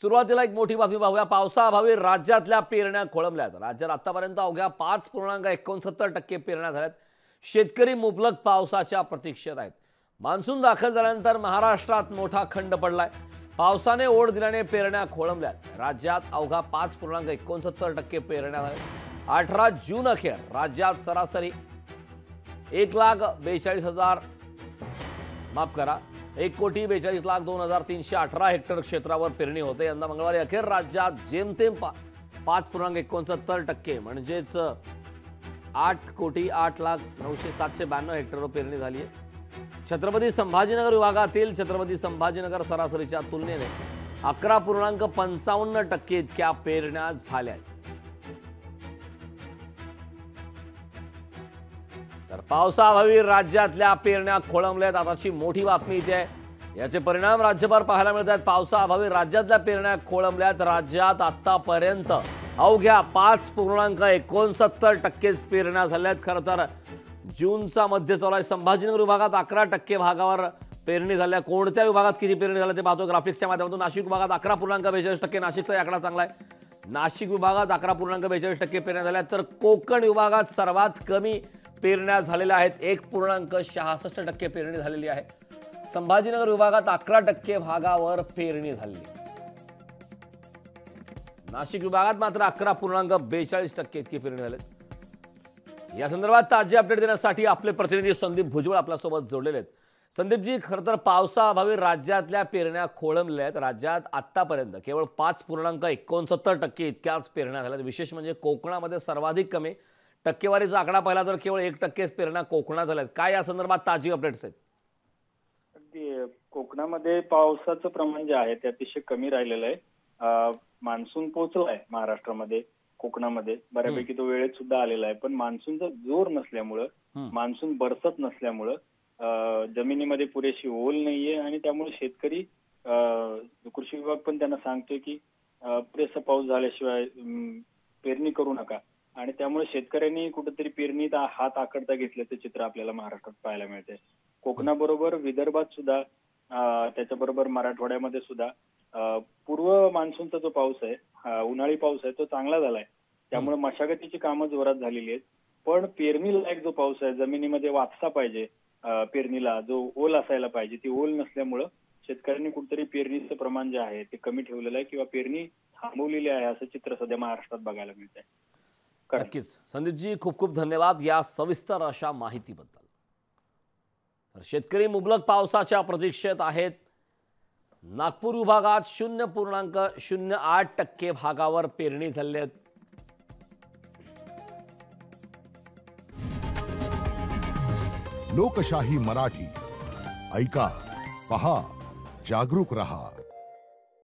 सुरुवातीला एक मोठी बातमी पाहूया। पावसाअभावी राज्यातल्या पेरण्या खोळंबल्यात। राज्यात आतापर्यंत अवघ्या 5.69% पेरण्या झाल्यात। शेतकरी मुबलक पावसाच्या प्रतीक्षेत आहेत। मान्सून दाखल झाल्यानंतर महाराष्ट्रात मोठा खंड पडलाय। पावसाने ओढ दिल्याने पेरण्या खोळंबल्यात। राज्यात अवघा 5.69% पेरण्या झाल्यात। 18 जून अखेर राज्यात सरासरी 1,42,000 माफ करा 1,42,02,318 हेक्टर क्षेत्रावर पेरणी होते। यंदा मंगळवारी अखेर राज्यात जेमतेम 5.69% म्हणजेच 8,08,09,792 हेक्टरवर पेरणी झाली आहे। छत्रपती संभाजीनगर विभागातील छत्रपती संभाजीनगर सरासरीच्या तुलनेने 11.55% इतक्या पेरण्या झाल्या आहेत। तर पावसाअभावी राज्यातल्या पेरण्या खोळंबल्यात। आताची मोठी बातमी इथे आहे। याचे परिणाम राज्यभर पाहायला मिळत आहेत। पावसाअभावी राज्यातल्या पेरण्या खोळंबल्यात। राज्यात आतापर्यंत अवघ्या 5.69% पेरण्या झाल्यात। खरं तर जूनचा मध्य चालू आहे। संभाजीनगर विभागात 11% भागावर पेरणी झाल्या। कोणत्या विभागात किती पेरणी झाल्या ते पाहतो ग्राफिक्सच्या माध्यमातून। नाशिक विभागात 11.42%, नाशिकचा आकडा चांगला आहे। नाशिक विभागात 11.42% पेरण्या झाल्या। तर कोकण विभागात सर्वात कमी पेरण्या झालेल्या आहेत। 1.66% पेरणी झालेली आहे। संभाजीनगर विभागात 11% भागावर पेरणी झाली। नाशिक विभागात मात्र 11.42% इतकी पेरणी झाली। या संदर्भात ताजे अपडेट देण्यासाठी आपले प्रतिनिधी संदीप भुजबळ आपल्यासोबत जोडलेले आहेत। संदीपजी, खरं तर पावसाअभावी राज्यातल्या पेरण्या खोळंबल्या आहेत। राज्यात आतापर्यंत केवळ 5.69% इतक्याच पेरण्या झाल्यात। विशेष म्हणजे कोकणामध्ये सर्वाधिक कमी टक्केवारीचा आकडा पाहिला तर केवळ 1% पेरण्या कोकणात झाल्यात। काय या संदर्भात ताजी अपडेट्स आहेत? अगदी कोकणामध्ये पावसाचं प्रमाण जे आहे ते अतिशय कमी राहिलेलं आहे। मान्सून पोहोचलाय महाराष्ट्रामध्ये, कोकणामध्ये बऱ्यापैकी तो वेळेत सुद्धा आलेला आहे। पण मान्सूनचा जोर नसल्यामुळं, मान्सून बरसत नसल्यामुळं जमिनीमध्ये पुरेशी ओल नाहीये आणि त्यामुळे शेतकरी, कृषी विभाग पण त्यांना सांगतोय की पुरेसा पाऊस झाल्याशिवाय पेरणी करू नका। आणि त्यामुळे शेतकऱ्यांनी कुठेतरी पेरणीत हात आखडता घेतल्याचं चित्र आपल्याला महाराष्ट्रात पाहायला मिळते। कोकणाबरोबर विदर्भात सुद्धा, त्याच्याबरोबर मराठवाड्यामध्ये सुद्धा पूर्व मान्सूनचा जो पाऊस आहे, उन्हाळी पाऊस आहे, तो चांगला झालाय। त्यामुळे मशागतीची कामं जोरात झालेली आहेत। पण पेरणी लायक जो पाऊस आहे, जमिनीमध्ये वापसा पाहिजे, पेरणीला जो ओल असायला पाहिजे, ती ओल नसल्यामुळं शेतकऱ्यांनी कुठेतरी पेरणीचं प्रमाण जे आहे ते कमी ठेवलेलं आहे किंवा पेरणी थांबवलेली आहे, असं चित्र सध्या महाराष्ट्रात बघायला मिळत आहे। नक्कीच संदीपजी, खूप खूप धन्यवाद या सविस्तर अशा माहितीबद्दल। तर शेतकरी मुबलक पावसाच्या प्रतीक्षेत आहेत। नागपूर विभागात 0.08% भागावर पेरणी झाली आहे। लोकशाही मराठी ऐका, पहा, जागरूक रहा।